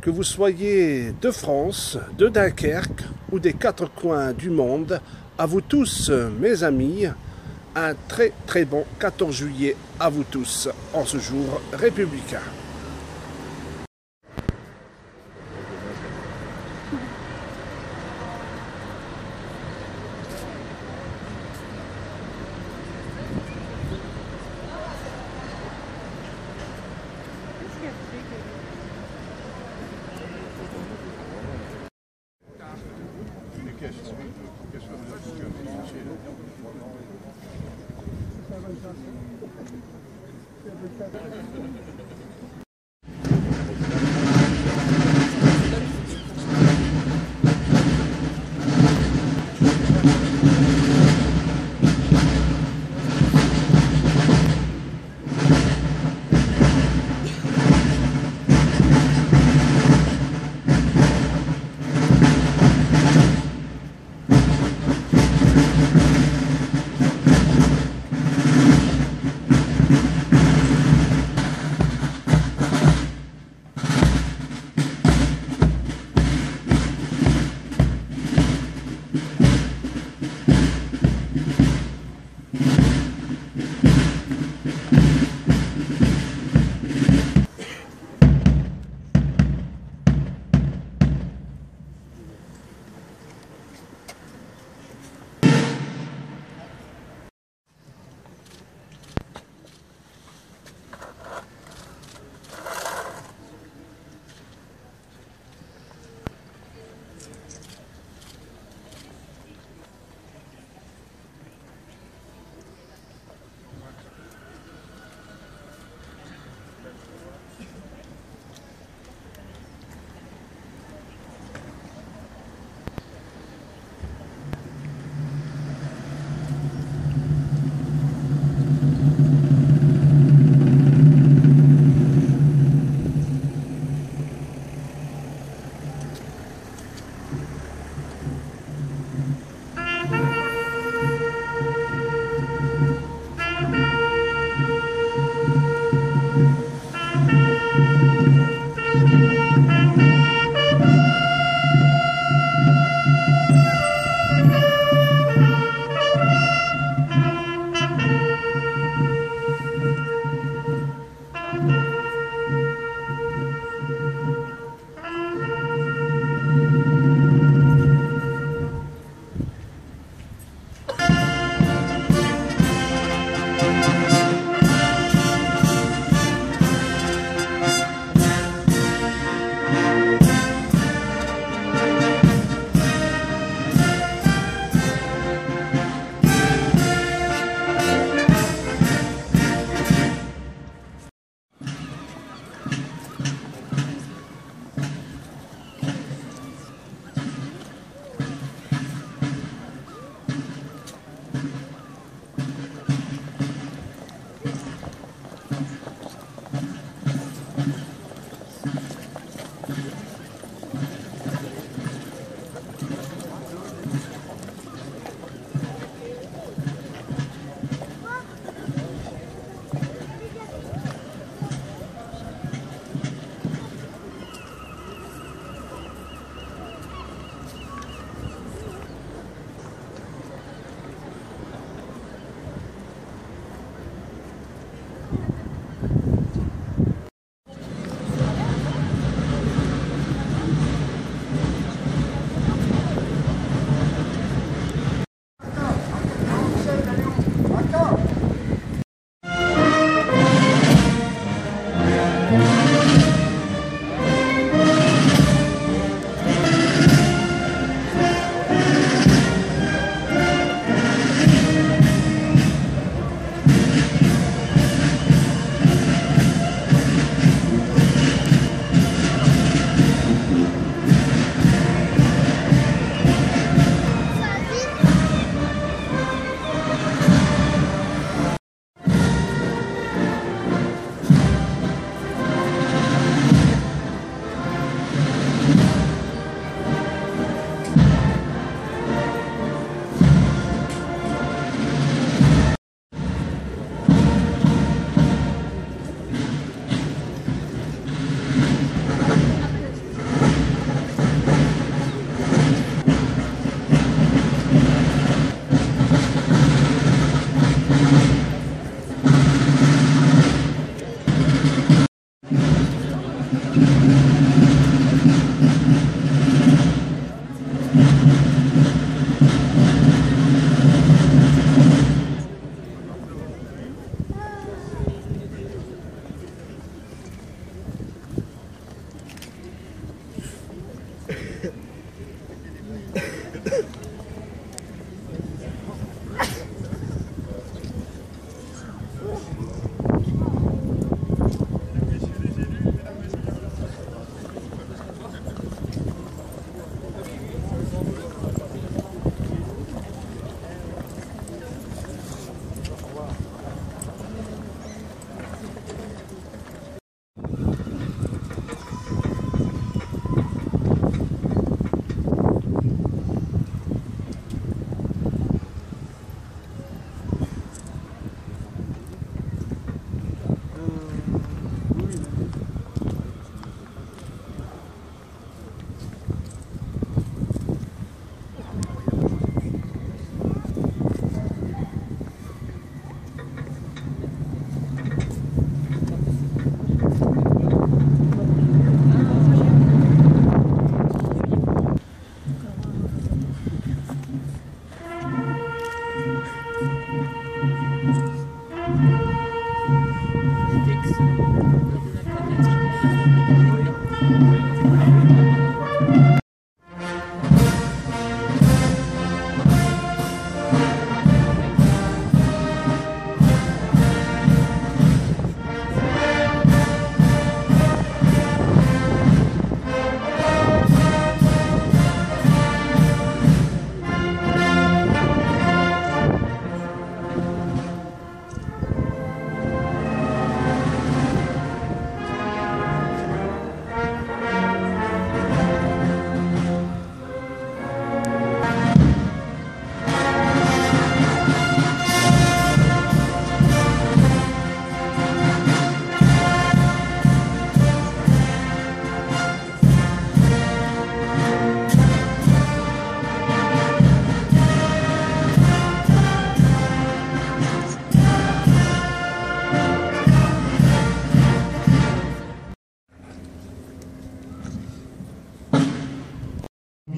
Que vous soyez de France, de Dunkerque ou des quatre coins du monde, à vous tous, mes amis, un très très bon 14 juillet à vous tous, en ce jour républicain.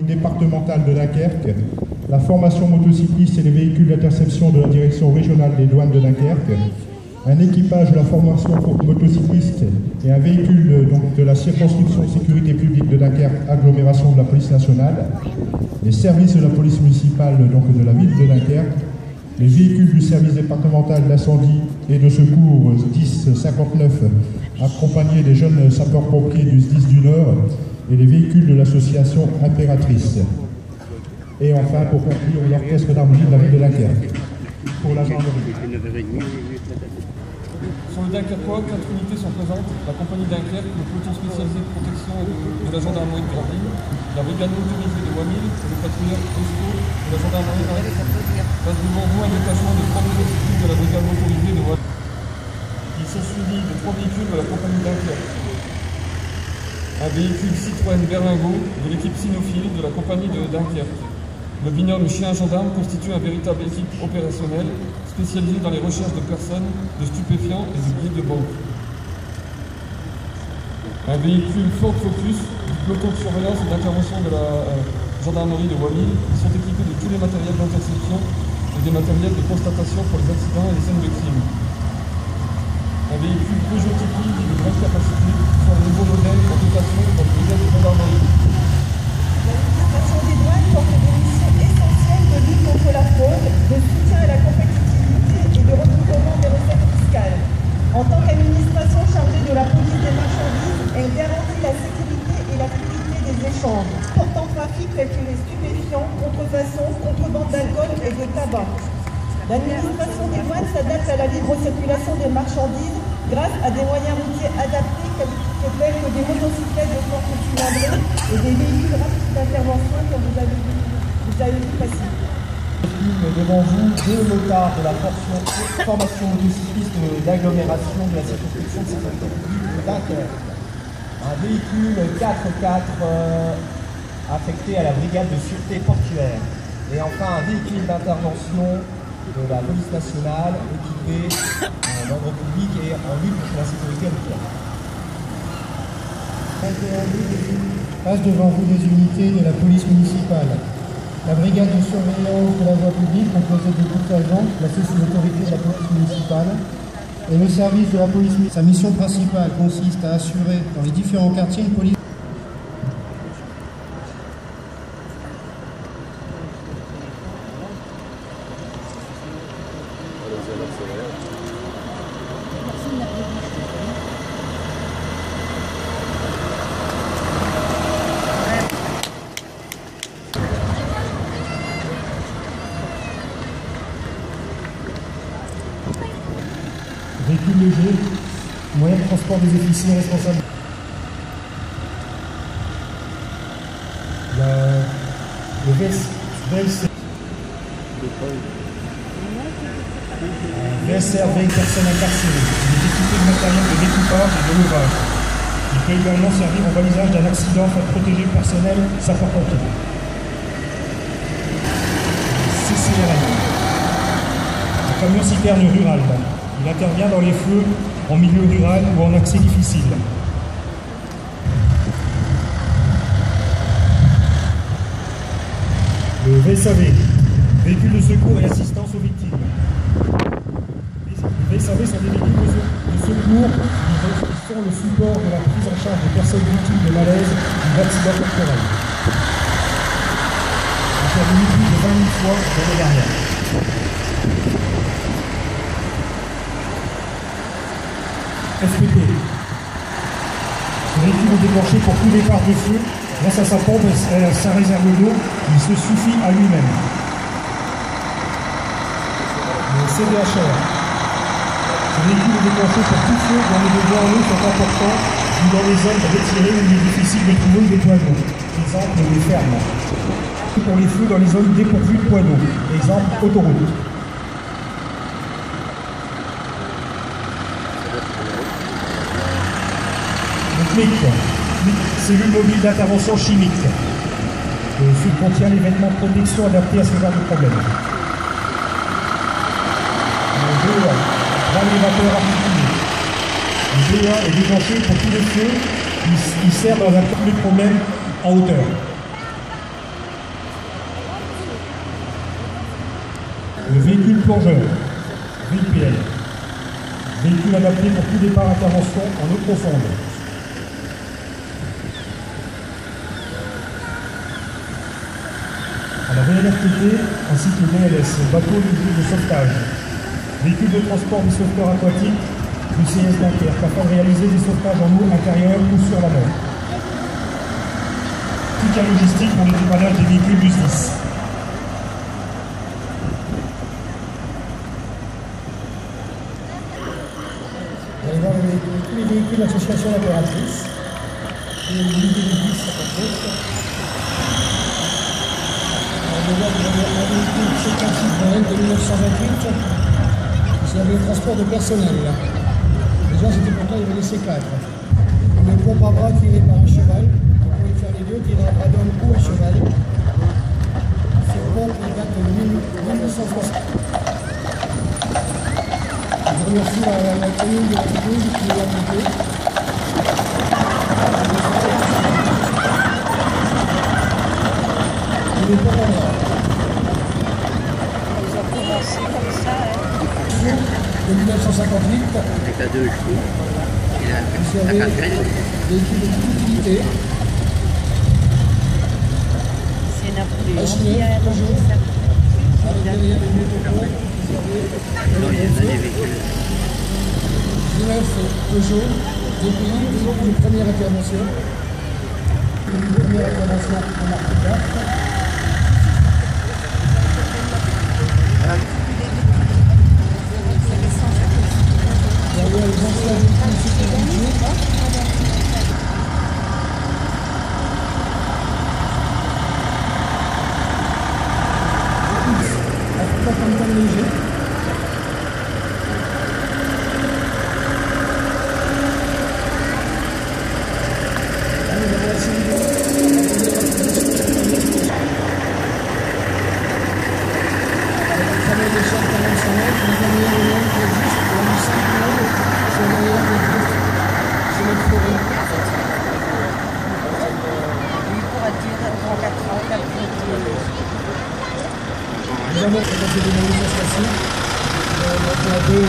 départementale de Dunkerque, la formation motocycliste et les véhicules d'interception de la direction régionale des douanes de Dunkerque, un équipage de la formation motocycliste et un véhicule de la circonscription de sécurité publique de Dunkerque, agglomération de la police nationale, les services de la police municipale de la ville de Dunkerque, les véhicules du service départemental d'incendie et de secours 1059 accompagnés des jeunes sapeurs-pompiers du 10 du Nord et les véhicules de l'association Impératrice. Et enfin, pour conclure, l'orchestre d'harmonie de la ville de Dunkerque. Pour la gendarmerie. Sur le Dunkerquois, 4 unités sont présentes. La compagnie Dunkerque, le peloton spécialisé de protection de la gendarmerie de Grandville, la brigade motorisée de Wamil, le patrouilleur Esco de la gendarmerie de Grandville. Passe devant vous un détachement de 3 motocyclistes de la brigade motorisée de Wamil. Ils sont suivis de 3 véhicules de la compagnie Dunkerque. Un véhicule Citroën Berlingo de l'équipe cynophile de la compagnie de Dunkerque. Le binôme chien-gendarme constitue un véritable équipe opérationnelle spécialisée dans les recherches de personnes, de stupéfiants et de billets de banque. Un véhicule Ford Focus du peloton de surveillance et d'intervention de la gendarmerie de Wamil. Ils sont équipés de tous les matériels d'interception et des matériels de constatation pour les accidents et les scènes de crime. Un véhicule Peugeot Tipeee de grande capacité sur un nouveau modèle en dotation dans le brigade de gendarmerie. L'administration des douanes porte des missions essentielles de lutte contre la fraude, de soutien à la compétitivité et de recouvrement des recettes fiscales. En tant qu'administration chargée de la police des marchandises, elle garantit la sécurité et la fluidité des échanges, portant trafic tels que les stupéfiants, contrefaçons, contrebande d'alcool et de tabac. L'administration des douanes s'adapte à la libre circulation des marchandises grâce à des moyens routiers adaptés tels que des motocyclettes de force cylindrée et des véhicules rapides d'intervention comme vous avez vu passer. Devant vous, 2 motards de la formation motocycliste d'agglomération de la circonscription de sécurité publique de Dunkerque. Un véhicule 4x4 affecté à la brigade de sûreté portuaire. Et enfin un véhicule d'intervention de la police nationale équipé d'ordre public et en lutte contre la sécurité routière. Passe devant vous des unités de la police municipale. La brigade de surveillance de la voie publique, composée de 12 agents placés sous l'autorité de la police municipale, et le service de la police municipale. Sa mission principale consiste à assurer dans les différents quartiers une police. Véhicule léger, moyen de transport des officiers responsables. Le VSRV, personne incarcérée. Il est équipé de matériel de découpage et de levage. Il peut également servir en balisage d'un accident afin de protéger le personnel sapeur-pompier. CCRN. Un camion citerne rural. Il intervient dans les feux en milieu rural ou en accès difficile. Le VSAV, véhicule de secours et assistance aux victimes. Les VSAV sont des véhicules de secours qui sont le support de la prise en charge des personnes victimes de malaise ou d'accidents corporels. Intervenu plus de 20 000 fois l'année dernière. FPP. Ce véhicule est déclenché pour tout départ de feu. Grâce à sa pompe et sa réserve d'eau, il se suffit à lui-même. Le CDHR. Ce véhicule est déclenché pour tout feu dont les besoins en eau sont importants ou dans les zones retirées où il est difficile de trouver des points d'eau. Exemple, les fermes. Pour les feux dans les zones dépourvues de points d'eau. Exemple, autoroute. Le CLIC, cellule mobile d'intervention chimique. Le feu contient les vêtements de protection adaptés à ce genre de problème. Le BEA, bras élévateur articulé. Le BEA est déclenché pour tous les feux qui servent dans un cas de problème en hauteur. véhicule plongeur, VIPL. Véhicule adapté pour tout départ intervention en eau profonde. À la VLRTT ainsi que le VLS, bateau de sauvetage. Véhicule de transport des sauveteurs aquatiques du CS Dunkerque afin de réaliser des sauvetages en eau intérieure ou sur la mer. Toute la logistique pour le dépannage des véhicules du SDIS. Vous allez voir tous les véhicules de l'association L'Opératrice. Et l'unité de 10 à peu on va voir que vous avez un véhicule C4 de 1928. C'est le transport de personnel. Déjà, c'était pour ça qu'il y avait les C4. Une pompe à bras tirée par un cheval. Vous pouvez faire les deux, tirer à bras d'homme ou un cheval. Cette pompe date de 1960. Je remercie la commune de la Toulouse qui l'a appliquée. Il est pas mal. Ils ont commencé comme ça. De 1958. Avec la 2 chevaux. Et Vous la avez 4 des équipes de toute utilité. C'est Napoléon Machine, qui a toujours. inventé ça. Avec derrière les métaux, vous avez des véhicules. 19 Peugeot, des pays, toujours une première intervention. Une première intervention en marque 4. Derrière les anciens véhicules sécurisés. Un comme léger. Il pourra dire dans 4 ans, il a Nous avons fait des manifestations. On a deux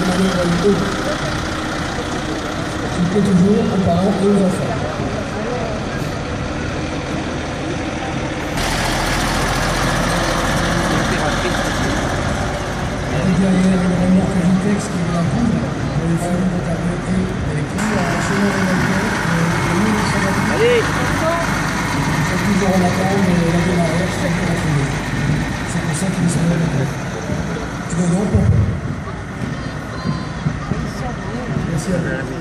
manœuvres haut. Il peut toujours aux parents et aux enfants. Et derrière une remorque Vitex qui est la poudre, pour les films de tablette électrique, un chemin de voiture, Allez! ils sont toujours en attente de la démarrage, c'est pour la fumée. C'est pour ça qu'ils sont là maintenant. Tu veux donc pas? Merci à vous.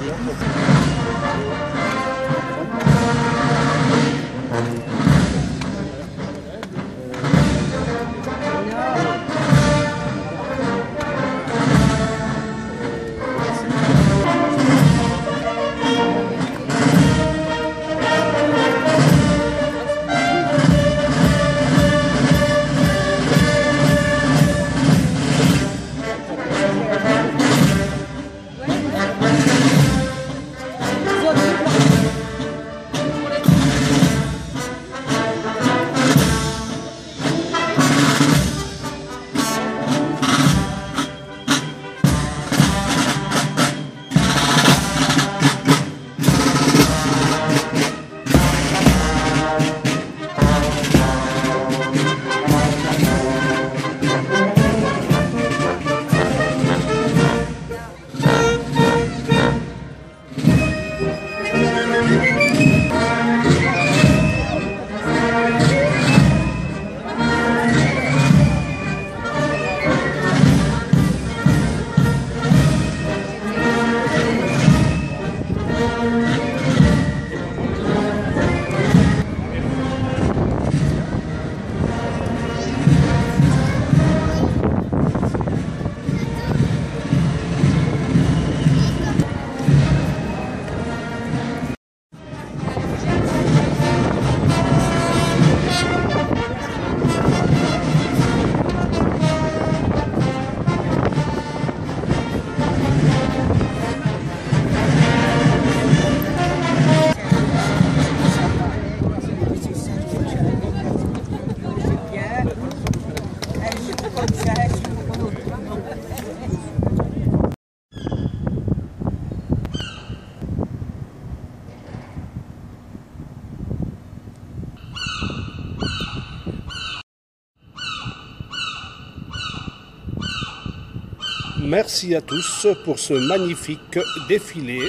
merci à tous pour ce magnifique défilé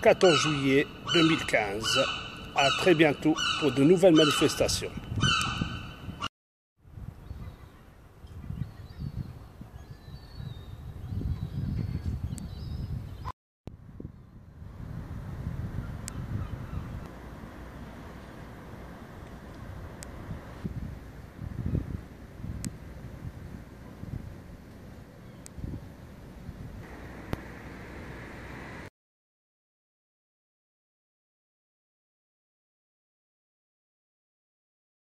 14 juillet 2015. À très bientôt pour de nouvelles manifestations.